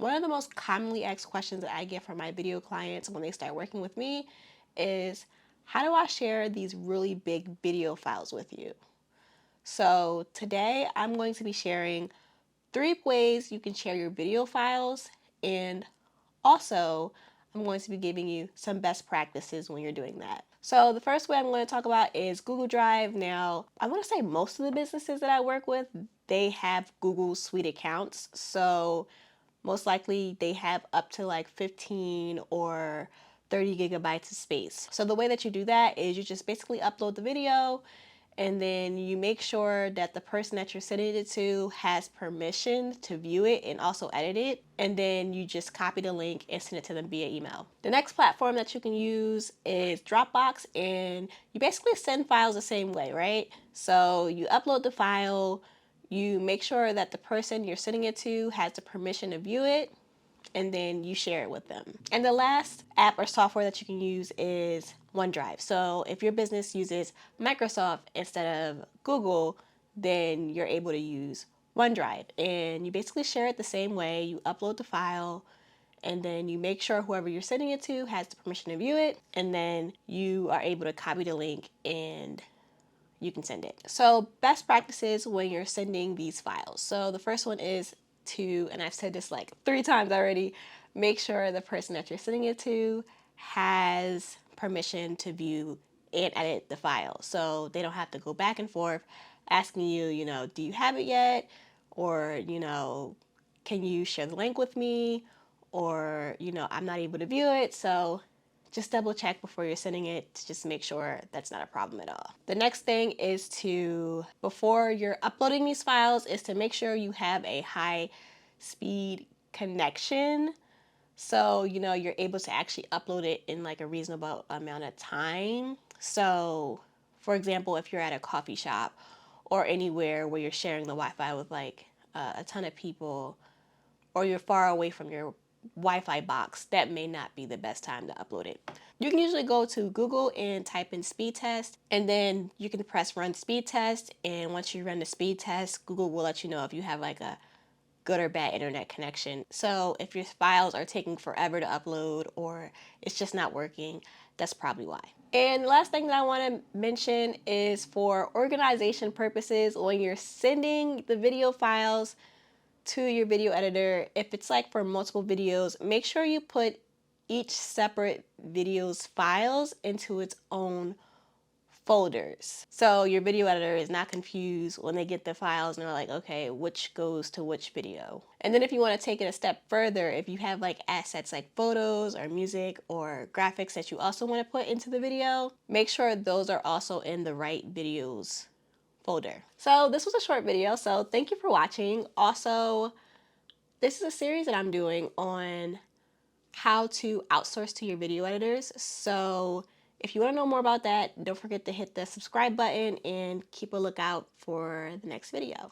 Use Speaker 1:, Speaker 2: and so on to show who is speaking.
Speaker 1: One of the most commonly asked questions that I get from my video clients when they start working with me is, how do I share these really big video files with you? So today I'm going to be sharing 3 ways you can share your video files, and also I'm going to be giving you some best practices when you're doing that. So the first way I'm going to talk about is Google Drive. Now, I want to say most of the businesses that I work with, they have Google Suite accounts. So most likely they have up to like 15 or 30 gigabytes of space. So the way that you do that is you just basically upload the video, and then you make sure that the person that you're sending it to has permission to view it and also edit it. And then you just copy the link and send it to them via email. The next platform that you can use is Dropbox, and you basically send files the same way, right? So you upload the file, you make sure that the person you're sending it to has the permission to view it, and then you share it with them. And the last app or software that you can use is OneDrive. So if your business uses Microsoft instead of Google, then you're able to use OneDrive. And you basically share it the same way. You upload the file, and then you make sure whoever you're sending it to has the permission to view it, and then you are able to copy the link and you can send it. So best practices when you're sending these files. So the first one is to, and I've said this like 3 times already, make sure the person that you're sending it to has permission to view and edit the file. So they don't have to go back and forth asking you, do you have it yet? Or, can you share the link with me? Or, I'm not able to view it. So just double check before you're sending it to just make sure that's not a problem at all. The next thing is to, before you're uploading these files, is to make sure you have a high speed connection. So, you're able to actually upload it in like a reasonable amount of time. So, for example, if you're at a coffee shop or anywhere where you're sharing the Wi-Fi with like a ton of people, or you're far away from your Wi-Fi box, that may not be the best time to upload it. You can usually go to Google and type in speed test, and then you can press run speed test. And once you run the speed test, Google will let you know if you have like a good or bad internet connection. So if your files are taking forever to upload or it's just not working, that's probably why. And the last thing that I want to mention is for organization purposes, when you're sending the video files to your video editor, if it's like for multiple videos, make sure you put each separate video's files into its own folders. So your video editor is not confused when they get the files and they're like, okay, which goes to which video. And then if you want to take it a step further, if you have like assets like photos or music or graphics that you also want to put into the video, make sure those are also in the right videos folder. So this was a short video, so thank you for watching. Also, this is a series that I'm doing on how to outsource to your video editors. So if you want to know more about that, don't forget to hit the subscribe button and keep a lookout for the next video.